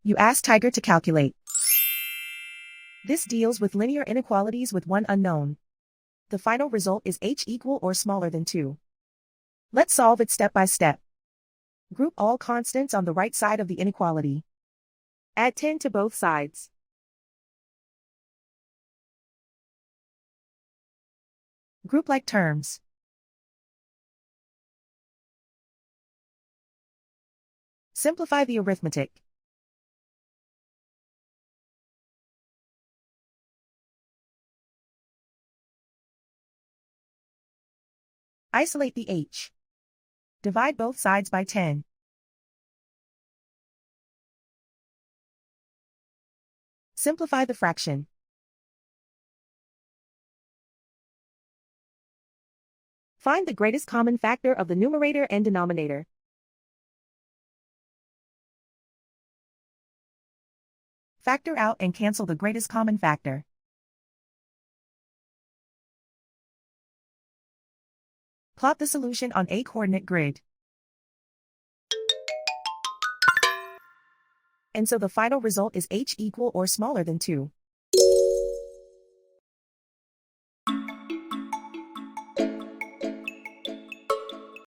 You ask Tiger to calculate. This deals with linear inequalities with one unknown. The final result is h equal or smaller than 2. Let's solve it step by step. Group all constants on the right side of the inequality. Add 10 to both sides. Group like terms. Simplify the arithmetic. Isolate the h. Divide both sides by 10. Simplify the fraction. Find the greatest common factor of the numerator and denominator. Factor out and cancel the greatest common factor. Plot the solution on a coordinate grid. And so the final result is h equal or smaller than 2.